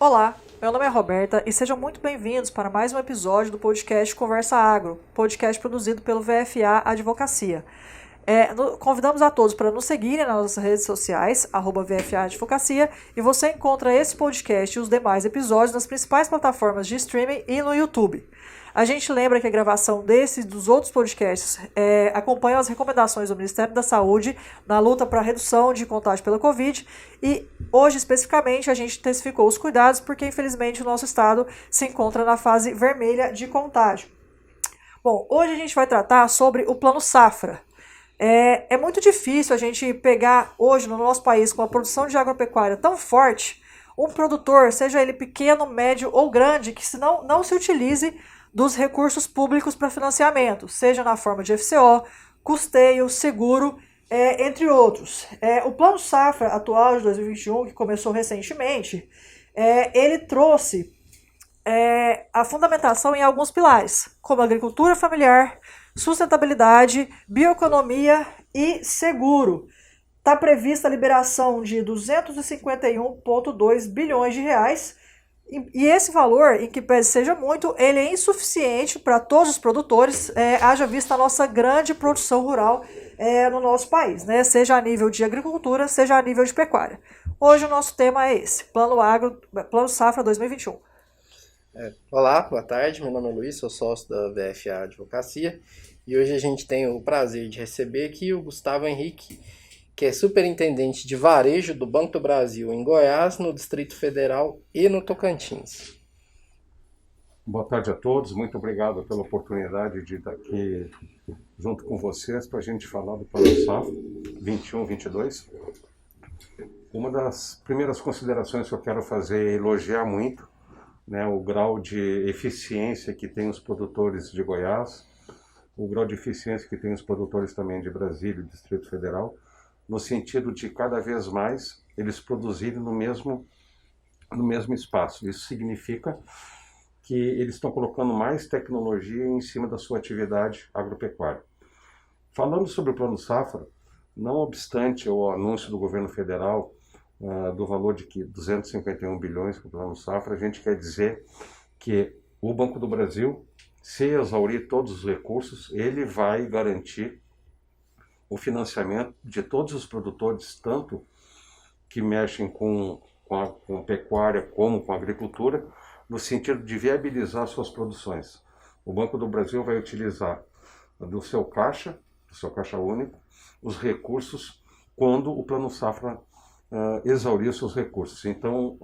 Olá, meu nome é Roberta e sejam muito bem-vindos para mais um episódio do podcast Conversa Agro, podcast produzido pelo VFA Advocacia. Convidamos a todos para nos seguirem nas nossas redes sociais, @VFA Advocacia, e você encontra esse podcast e os demais episódios nas principais plataformas de streaming e no YouTube. A gente lembra que a gravação desse e dos outros podcasts acompanha as recomendações do Ministério da Saúde na luta para a redução de contágio pela Covid e hoje, especificamente, a gente intensificou os cuidados porque, infelizmente, o nosso estado se encontra na fase vermelha de contágio. Bom, hoje a gente vai tratar sobre o Plano Safra. É muito difícil a gente pegar hoje no nosso país, com a produção de agropecuária tão forte, um produtor, seja ele pequeno, médio ou grande, que não se utilize dos recursos públicos para financiamento, seja na forma de FCO, custeio, seguro, entre outros. O Plano Safra atual de 2021, que começou recentemente, ele trouxe a fundamentação em alguns pilares, como agricultura familiar, sustentabilidade, bioeconomia e seguro. Está prevista a liberação de 251,2 bilhões de reais, e esse valor, em que pese seja muito, ele é insuficiente para todos os produtores, haja vista a nossa grande produção rural no nosso país, né? Seja a nível de agricultura, seja a nível de pecuária. Hoje o nosso tema é esse, Plano Safra 2021. Olá, boa tarde, meu nome é Luiz, sou sócio da VFA Advocacia e hoje a gente tem o prazer de receber aqui o Gustavo Henrique, que é superintendente de varejo do Banco do Brasil em Goiás, no Distrito Federal e no Tocantins. Boa tarde a todos, muito obrigado pela oportunidade de estar aqui junto com vocês para a gente falar do Plano Safra 21-22. Uma das primeiras considerações que eu quero fazer é elogiar muito, né, o grau de eficiência que tem os produtores de Goiás, o grau de eficiência que tem os produtores também de Brasília e Distrito Federal, no sentido de cada vez mais eles produzirem no mesmo espaço. Isso significa que eles estão colocando mais tecnologia em cima da sua atividade agropecuária. Falando sobre o Plano Safra, não obstante o anúncio do governo federal do valor de 251 bilhões para o Plano Safra, a gente quer dizer que o Banco do Brasil, se exaurir todos os recursos, ele vai garantir o financiamento de todos os produtores, tanto que mexem com pecuária como com agricultura, no sentido de viabilizar suas produções. O Banco do Brasil vai utilizar do seu caixa único, os recursos quando o Plano Safra exaurir seus recursos. Então,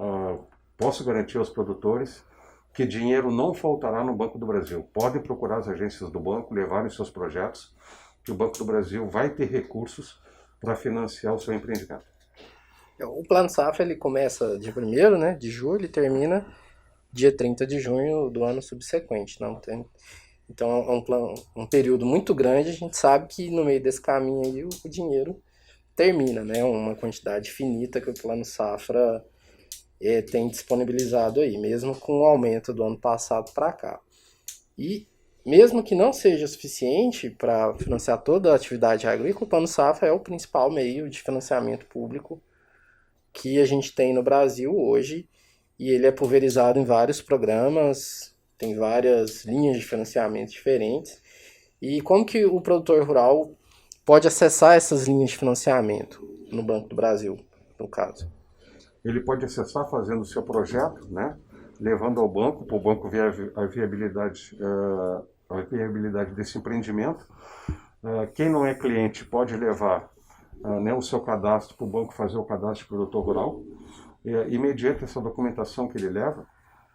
posso garantir aos produtores que dinheiro não faltará no Banco do Brasil. Podem procurar as agências do banco, levarem seus projetos, que o Banco do Brasil vai ter recursos para financiar o seu empreendimento. O Plano Safra ele começa dia 1º, né, de julho e termina dia 30 de junho do ano subsequente. Então é um período muito grande. A gente sabe que no meio desse caminho aí o dinheiro termina, né, uma quantidade finita que o Plano Safra tem disponibilizado aí, mesmo com o aumento do ano passado para cá. E mesmo que não seja suficiente para financiar toda a atividade agrícola, o Plano Safra é o principal meio de financiamento público que a gente tem no Brasil hoje, e ele é pulverizado em vários programas, tem várias linhas de financiamento diferentes. E como que o produtor rural pode acessar essas linhas de financiamento no Banco do Brasil, no caso? Ele pode acessar fazendo o seu projeto, né, levando ao banco, para o banco ver a viabilidade desse empreendimento. Quem não é cliente pode levar o seu cadastro para o banco fazer o cadastro de produtor rural. E mediante essa documentação que ele leva,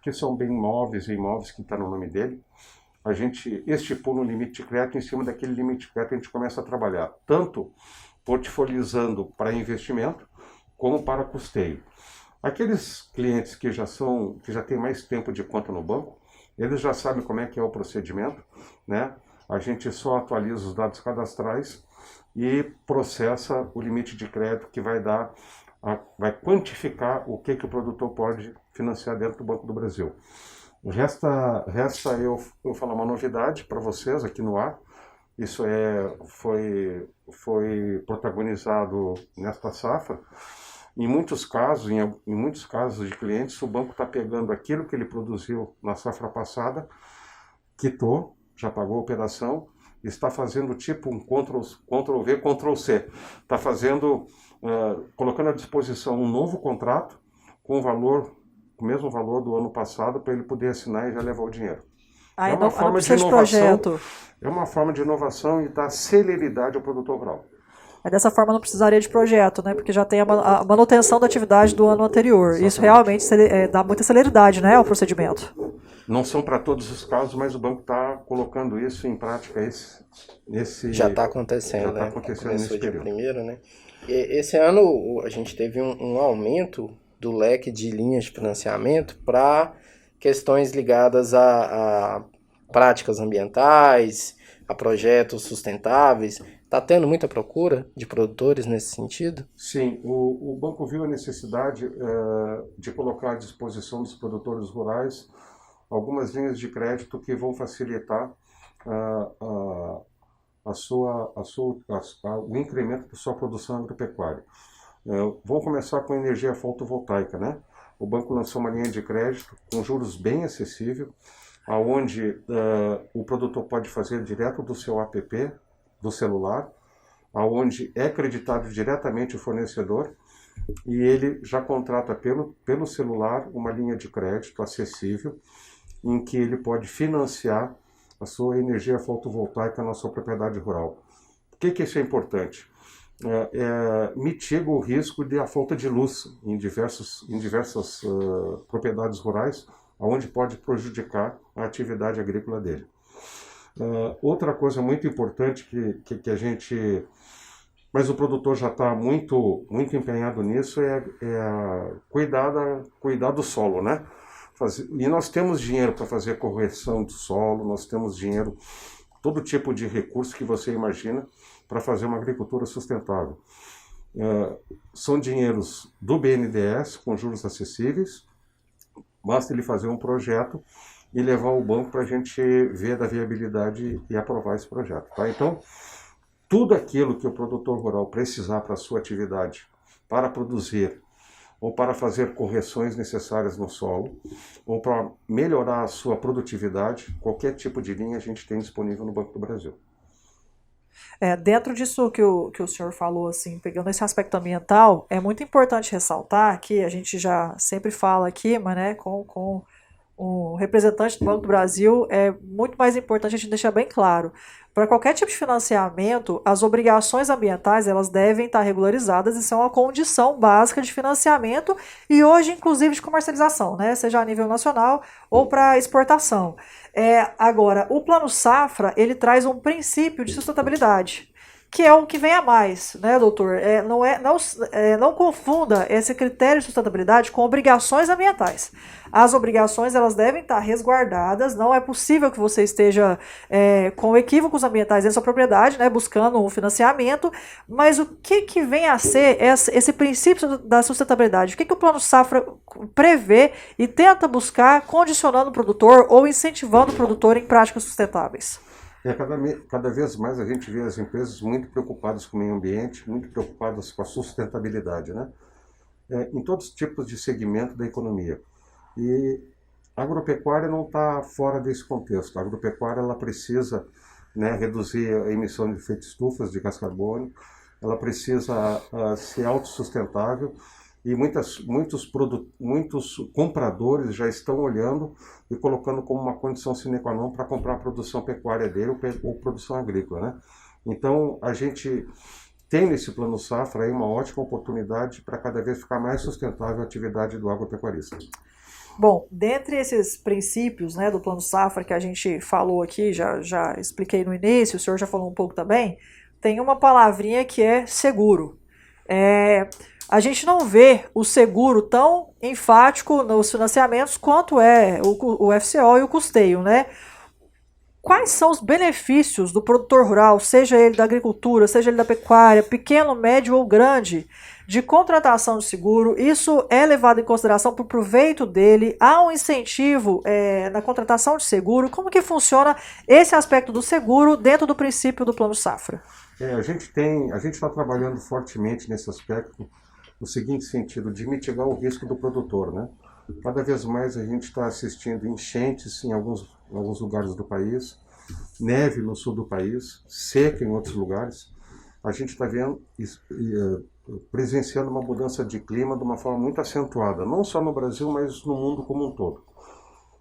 que são bem imóveis e imóveis que estão no nome dele, a gente estipula um limite de crédito. Em cima daquele limite de crédito a gente começa a trabalhar, tanto portfolializando para investimento, como para custeio. Aqueles clientes que já têm mais tempo de conta no banco, eles já sabem como é que é o procedimento, né? A gente só atualiza os dados cadastrais e processa o limite de crédito que vai quantificar o que o produtor pode financiar dentro do Banco do Brasil. Resta eu falar uma novidade para vocês aqui no ar. Isso foi protagonizado nesta safra. Em muitos casos de clientes, o banco está pegando aquilo que ele produziu na safra passada, quitou, já pagou a operação, está fazendo tipo um Ctrl+V, Ctrl+C. Está fazendo, colocando à disposição um novo contrato com o mesmo valor do ano passado para ele poder assinar e já levar o dinheiro. É uma forma de inovação. É uma forma de inovação e dar celeridade ao produtor rural. Dessa forma não precisaria de projeto, né? Porque já tem a manutenção da atividade do ano anterior. Exatamente. Isso realmente dá muita celeridade, né, ao procedimento. Não são para todos os casos, mas o banco está colocando isso em prática. Já está acontecendo, né? Começou nesse período. Primeiro, né? Esse ano a gente teve um aumento do leque de linhas de financiamento para questões ligadas a práticas ambientais, a projetos sustentáveis. Está tendo muita procura de produtores nesse sentido? Sim, o banco viu a necessidade de colocar à disposição dos produtores rurais algumas linhas de crédito que vão facilitar o incremento da sua produção agropecuária. Vamos começar com energia fotovoltaica, né? O banco lançou uma linha de crédito com juros bem acessível, onde o produtor pode fazer direto do seu app, do celular, onde é creditado diretamente o fornecedor e ele já contrata pelo celular uma linha de crédito acessível em que ele pode financiar a sua energia fotovoltaica na sua propriedade rural. Por que isso é importante? Mitiga o risco de a falta de luz em diversas propriedades rurais, onde pode prejudicar a atividade agrícola dele. Outra coisa muito importante que a gente... Mas o produtor já está muito empenhado nisso, cuidar do solo, né? E nós temos dinheiro para fazer correção do solo, nós temos dinheiro, todo tipo de recurso que você imagina para fazer uma agricultura sustentável. São dinheiros do BNDES, com juros acessíveis, basta ele fazer um projeto e levar ao banco para a gente ver da viabilidade e aprovar esse projeto. Tá? Então, tudo aquilo que o produtor rural precisar para a sua atividade, para produzir, ou para fazer correções necessárias no solo, ou para melhorar a sua produtividade, qualquer tipo de linha a gente tem disponível no Banco do Brasil. Dentro disso que o senhor falou, assim, pegando esse aspecto ambiental, é muito importante ressaltar que a gente já sempre fala aqui, mas né, com o representante do Banco do Brasil, é muito mais importante a gente deixar bem claro. Para qualquer tipo de financiamento, as obrigações ambientais elas devem estar regularizadas e são a condição básica de financiamento e hoje, inclusive, de comercialização, né? Seja a nível nacional ou para exportação. Agora, o Plano Safra, ele traz um princípio de sustentabilidade, que é o que vem a mais, né, doutor? Não confunda esse critério de sustentabilidade com obrigações ambientais. As obrigações elas devem estar resguardadas, não é possível que você esteja com equívocos ambientais em sua propriedade, né, buscando um financiamento, mas o que vem a ser esse princípio da sustentabilidade? O que o Plano Safra prevê e tenta buscar condicionando o produtor ou incentivando o produtor em práticas sustentáveis? Cada vez mais a gente vê as empresas muito preocupadas com o meio ambiente, muito preocupadas com a sustentabilidade, né? Em todos os tipos de segmento da economia. E a agropecuária não está fora desse contexto. A agropecuária ela precisa, né, reduzir a emissão de efeito estufa de gás carbônico, ela precisa ser autossustentável e muitos compradores já estão olhando e colocando como uma condição sine qua non para comprar a produção pecuária dele ou produção agrícola, né? Então, a gente tem nesse Plano Safra aí uma ótima oportunidade para cada vez ficar mais sustentável a atividade do agropecuarista. Bom, dentre esses princípios, né, do Plano Safra que a gente falou aqui, já expliquei no início, o senhor já falou um pouco também, tem uma palavrinha que é seguro. A gente não vê o seguro tão enfático nos financiamentos quanto é o FCO e o custeio, né? Quais são os benefícios do produtor rural, seja ele da agricultura, seja ele da pecuária, pequeno, médio ou grande, de contratação de seguro? Isso é levado em consideração para o proveito dele? Há um incentivo na contratação de seguro? Como que funciona esse aspecto do seguro dentro do princípio do Plano Safra? A gente está trabalhando fortemente nesse aspecto no seguinte sentido, de mitigar o risco do produtor, né? Cada vez mais a gente está assistindo enchentes em alguns lugares do país, neve no sul do país, seca em outros lugares. A gente está vendo, presenciando uma mudança de clima de uma forma muito acentuada, não só no Brasil, mas no mundo como um todo.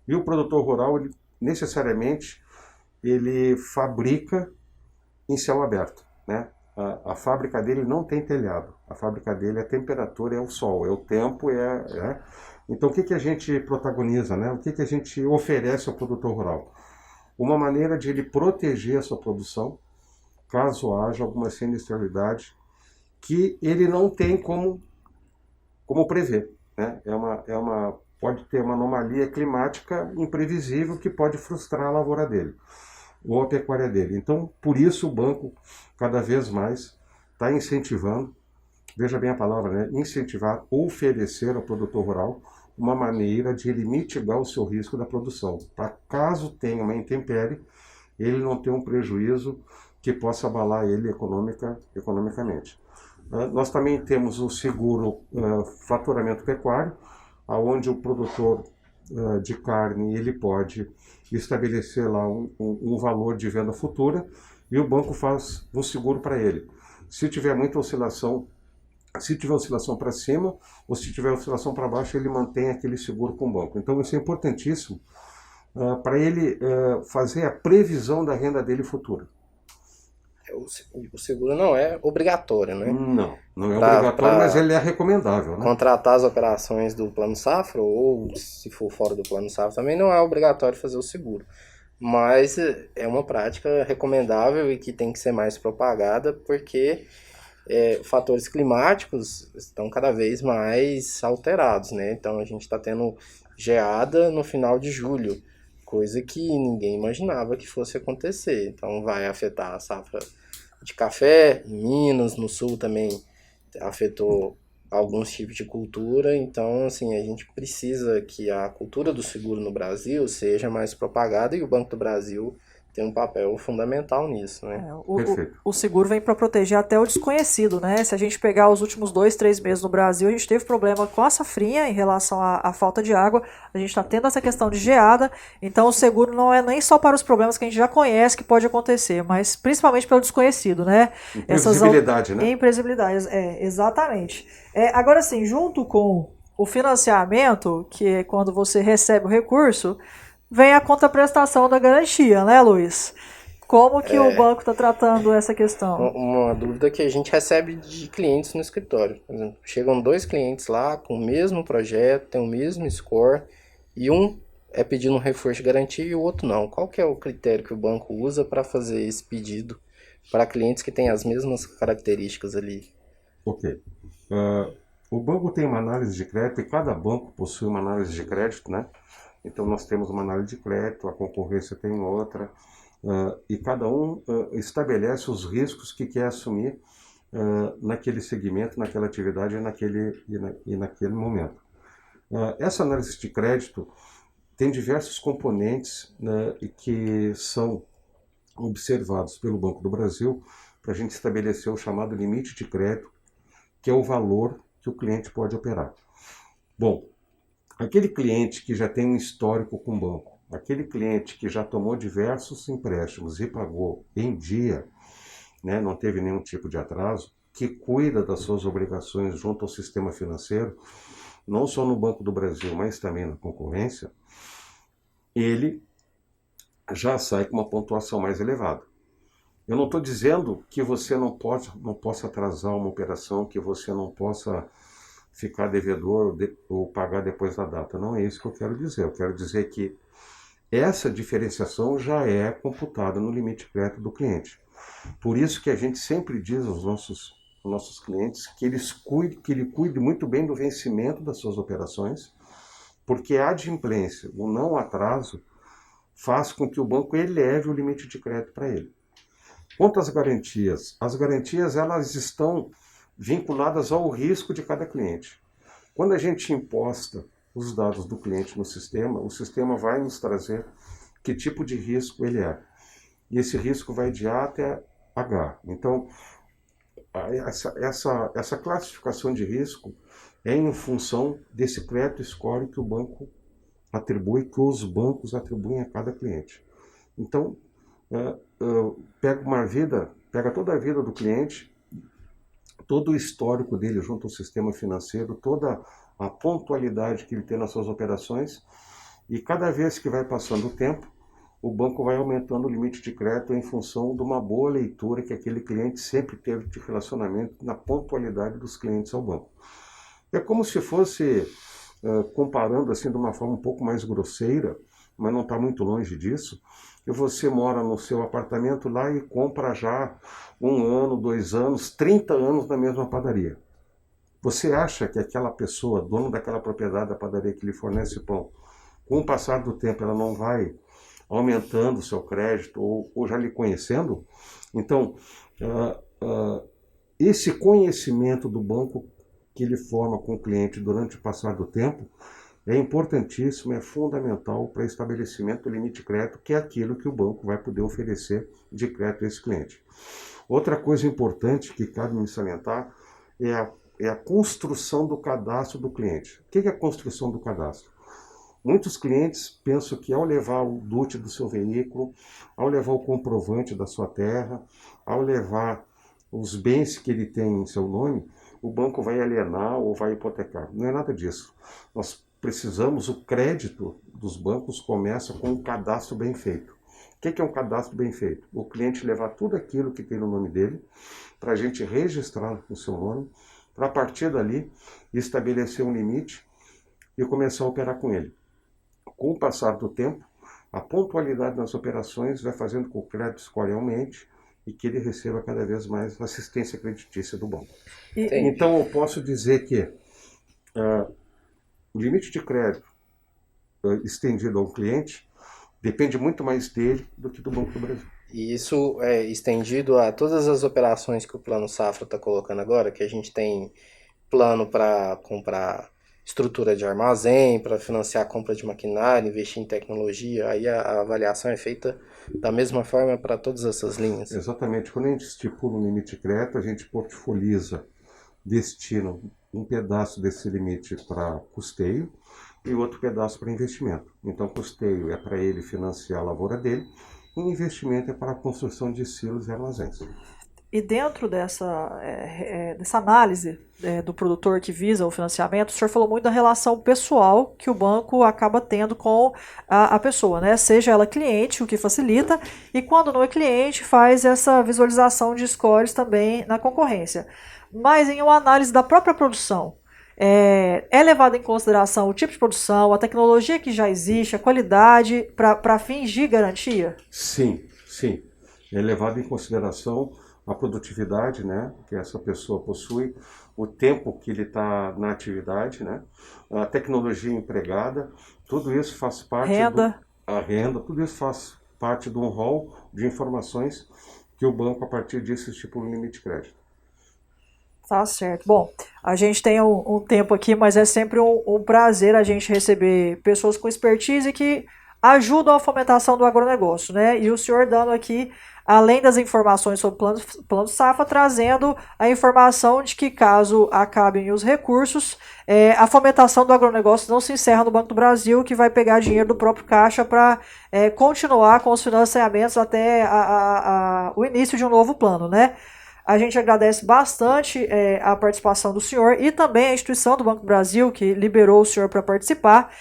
E o produtor rural, ele, necessariamente, ele fabrica em céu aberto, né? A fábrica dele não tem telhado, a fábrica dele, a temperatura é o sol, é o tempo, Então o que a gente protagoniza, né? O que a gente oferece ao produtor rural? Uma maneira de ele proteger a sua produção, caso haja alguma sinistralidade que ele não tem como prever, né? Pode ter uma anomalia climática imprevisível que pode frustrar a lavoura dele ou a pecuária dele. Então, por isso o banco cada vez mais está incentivando, veja bem a palavra, né? Incentivar, oferecer ao produtor rural uma maneira de ele mitigar o seu risco da produção, para caso tenha uma intempérie, ele não ter um prejuízo que possa abalar ele economicamente. Nós também temos o seguro faturamento pecuário, onde o produtor de carne ele pode estabelecer lá um valor de venda futura e o banco faz um seguro para ele. Se tiver muita oscilação, se tiver oscilação para cima ou se tiver oscilação para baixo, ele mantém aquele seguro com o banco. Então isso é importantíssimo para ele fazer a previsão da renda dele futura. O seguro não é obrigatório, né? Não é obrigatório, mas ele é recomendável, né? Contratar as operações do Plano Safra, ou se for fora do Plano Safra, também não é obrigatório fazer o seguro. Mas é uma prática recomendável e que tem que ser mais propagada, porque fatores climáticos estão cada vez mais alterados, né? Então a gente está tendo geada no final de julho, coisa que ninguém imaginava que fosse acontecer. Então vai afetar a safra de café em Minas, no sul também afetou alguns tipos de cultura. Então, assim, a gente precisa que a cultura do seguro no Brasil seja mais propagada e o Banco do Brasil tem um papel fundamental nisso, né? O seguro vem para proteger até o desconhecido, né? Se a gente pegar os últimos 2-3 meses no Brasil, a gente teve problema com a safrinha em relação à falta de água, a gente está tendo essa questão de geada, então o seguro não é nem só para os problemas que a gente já conhece que pode acontecer, mas principalmente pelo desconhecido, né? Imprevisibilidade, né? Imprevisibilidade, exatamente. Agora sim, junto com o financiamento, que é quando você recebe o recurso, vem a contraprestação da garantia, né, Luiz? Como que o banco está tratando essa questão? Uma dúvida que a gente recebe de clientes no escritório. Por exemplo, chegam 2 clientes lá com o mesmo projeto, tem o mesmo score, e um é pedindo um reforço de garantia e o outro não. Qual que é o critério que o banco usa para fazer esse pedido para clientes que têm as mesmas características ali? Ok. O banco tem uma análise de crédito e cada banco possui uma análise de crédito, né? Então nós temos uma análise de crédito, a concorrência tem outra, e cada um estabelece os riscos que quer assumir naquele segmento, naquela atividade e naquele momento. Essa análise de crédito tem diversos componentes, né, que são observados pelo Banco do Brasil para a gente estabelecer o chamado limite de crédito, que é o valor que o cliente pode operar. Bom, aquele cliente que já tem um histórico com o banco, aquele cliente que já tomou diversos empréstimos e pagou em dia, né, não teve nenhum tipo de atraso, que cuida das suas obrigações junto ao sistema financeiro, não só no Banco do Brasil, mas também na concorrência, ele já sai com uma pontuação mais elevada. Eu não estou dizendo que você não possa atrasar uma operação, que você não possa ficar devedor ou pagar depois da data. Não é isso que eu quero dizer. Eu quero dizer que essa diferenciação já é computada no limite de crédito do cliente. Por isso que a gente sempre diz aos nossos clientes que ele cuide muito bem do vencimento das suas operações, porque a adimplência, o não atraso, faz com que o banco eleve o limite de crédito para ele. Quanto às garantias, as garantias elas estão vinculadas ao risco de cada cliente. Quando a gente imposta os dados do cliente no sistema, o sistema vai nos trazer que tipo de risco ele é. E esse risco vai de A até H. Então, essa classificação de risco é em função desse crédito score que o banco atribui, que os bancos atribuem a cada cliente. Então, pega toda a vida do cliente, todo o histórico dele junto ao sistema financeiro, toda a pontualidade que ele tem nas suas operações, e cada vez que vai passando o tempo, o banco vai aumentando o limite de crédito em função de uma boa leitura que aquele cliente sempre teve de relacionamento na pontualidade dos clientes ao banco. É como se fosse, comparando assim de uma forma um pouco mais grosseira, mas não está muito longe disso, que você mora no seu apartamento lá e compra já 1 ano, 2 anos, 30 anos na mesma padaria. Você acha que aquela pessoa, dono daquela propriedade da padaria que lhe fornece pão, com o passar do tempo ela não vai aumentando o seu crédito ou já lhe conhecendo? Então, esse conhecimento do banco que ele forma com o cliente durante o passar do tempo é importantíssimo, é fundamental para o estabelecimento do limite de crédito, que é aquilo que o banco vai poder oferecer de crédito a esse cliente. Outra coisa importante que cabe me salientar é a construção do cadastro do cliente. O que é a construção do cadastro? Muitos clientes pensam que ao levar o DUT do seu veículo, ao levar o comprovante da sua terra, ao levar os bens que ele tem em seu nome, o banco vai alienar ou vai hipotecar. Não é nada disso. Nós precisamos, o crédito dos bancos começa com um cadastro bem feito. O que é um cadastro bem feito? O cliente levar tudo aquilo que tem no nome dele, para a gente registrar no seu nome, para a partir dali estabelecer um limite e começar a operar com ele. Com o passar do tempo, a pontualidade nas operações vai fazendo com que o crédito score aumente e que ele receba cada vez mais assistência creditícia do banco. Então eu posso dizer que o limite de crédito estendido ao cliente depende muito mais dele do que do Banco do Brasil. E isso é estendido a todas as operações que o Plano Safra está colocando agora, que a gente tem plano para comprar estrutura de armazém, para financiar a compra de maquinário, investir em tecnologia, aí a avaliação é feita da mesma forma para todas essas linhas. Exatamente. Quando a gente estipula um limite de crédito, a gente portfoliza, destina um pedaço desse limite para custeio e outro pedaço para investimento. Então, custeio é para ele financiar a lavoura dele e investimento é para a construção de silos e armazéns. E dentro dessa análise do produtor que visa o financiamento, o senhor falou muito da relação pessoal que o banco acaba tendo com a pessoa, né? Seja ela cliente, o que facilita, e quando não é cliente, faz essa visualização de scores também na concorrência. Mas em uma análise da própria produção, é levado em consideração o tipo de produção, a tecnologia que já existe, a qualidade, para fins de garantia? Sim, sim. É levado em consideração a produtividade, né, que essa pessoa possui, o tempo que ele está na atividade, né, a tecnologia empregada, tudo isso faz parte a renda, tudo isso faz parte de um rol de informações que o banco, a partir disso, estipula um limite de crédito. Tá certo. Bom, a gente tem um tempo aqui, mas é sempre um prazer a gente receber pessoas com expertise que ajudam a fomentação do agronegócio, né? E o senhor dando aqui, além das informações sobre o plano Safra, trazendo a informação de que, caso acabem os recursos, a fomentação do agronegócio não se encerra no Banco do Brasil, que vai pegar dinheiro do próprio Caixa para continuar com os financiamentos até o início de um novo plano, né? A gente agradece bastante a participação do senhor e também a instituição do Banco do Brasil, que liberou o senhor para participar.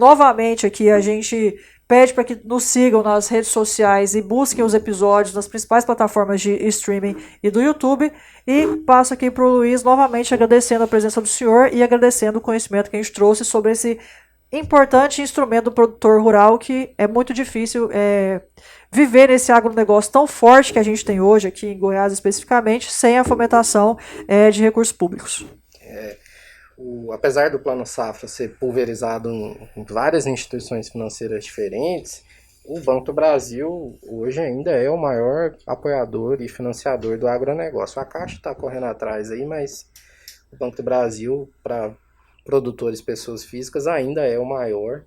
Novamente aqui a gente pede para que nos sigam nas redes sociais e busquem os episódios nas principais plataformas de streaming e do YouTube. E passo aqui para o Luiz novamente agradecendo a presença do senhor e agradecendo o conhecimento que a gente trouxe sobre esse importante instrumento do produtor rural, que é muito difícil viver nesse agronegócio tão forte que a gente tem hoje aqui em Goiás especificamente, sem a fomentação de recursos públicos. Apesar do Plano Safra ser pulverizado em várias instituições financeiras diferentes, o Banco do Brasil hoje ainda é o maior apoiador e financiador do agronegócio. A Caixa está correndo atrás aí, mas o Banco do Brasil, para produtores, pessoas físicas, ainda é o maior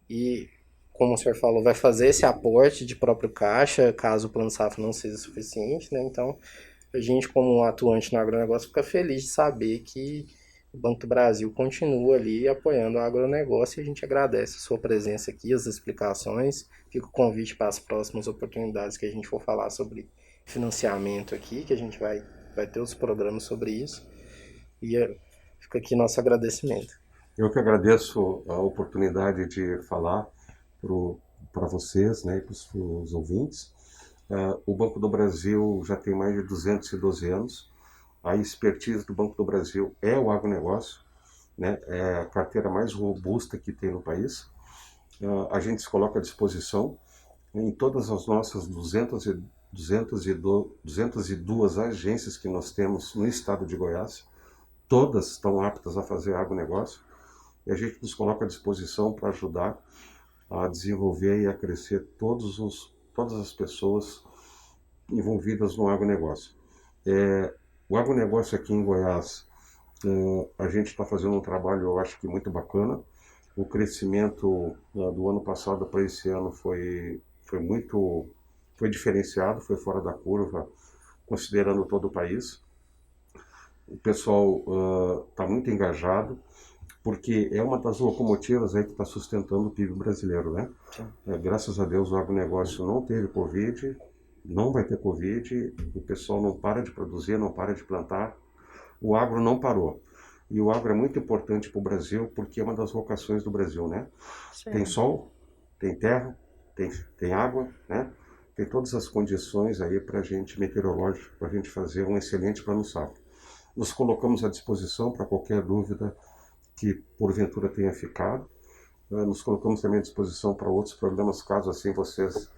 e, como o senhor falou, vai fazer esse aporte de próprio caixa, caso o Plano Safra não seja suficiente, né? Então, a gente, como um atuante no agronegócio, fica feliz de saber que o Banco do Brasil continua ali apoiando o agronegócio e a gente agradece a sua presença aqui, as explicações. Fica o convite para as próximas oportunidades que a gente for falar sobre financiamento aqui, que a gente vai ter os programas sobre isso. E fica aqui nosso agradecimento. Eu que agradeço a oportunidade de falar para vocês, né, e para os ouvintes. O Banco do Brasil já tem mais de 212 anos. A expertise do Banco do Brasil é o agronegócio, né? É a carteira mais robusta que tem no país. A gente se coloca à disposição em todas as nossas 202 agências que nós temos no estado de Goiás. Todas estão aptas a fazer agronegócio e a gente nos coloca à disposição para ajudar a desenvolver e a crescer todas as pessoas envolvidas no agronegócio. O agronegócio aqui em Goiás, a gente está fazendo um trabalho, eu acho que muito bacana. O crescimento do ano passado para esse ano foi diferenciado, foi fora da curva, considerando todo o país. O pessoal está muito engajado, porque é uma das locomotivas aí que está sustentando o PIB brasileiro, né? Graças a Deus o agronegócio não teve Covid, não vai ter Covid, o pessoal não para de produzir, não para de plantar, o agro não parou. E o agro é muito importante para o Brasil, porque é uma das vocações do Brasil, né? Sim. Tem sol, tem terra, tem água, né? Tem todas as condições aí para a gente, meteorológico, para a gente fazer um excelente plano safra. Nos colocamos à disposição para qualquer dúvida que porventura tenha ficado. Nos colocamos também à disposição para outros problemas, caso assim vocês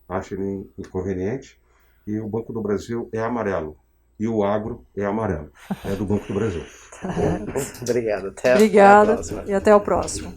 achem inconveniente. E o Banco do Brasil é amarelo. E o agro é amarelo. É do Banco do Brasil. Obrigado. Até a Obrigada próxima. E até o próximo.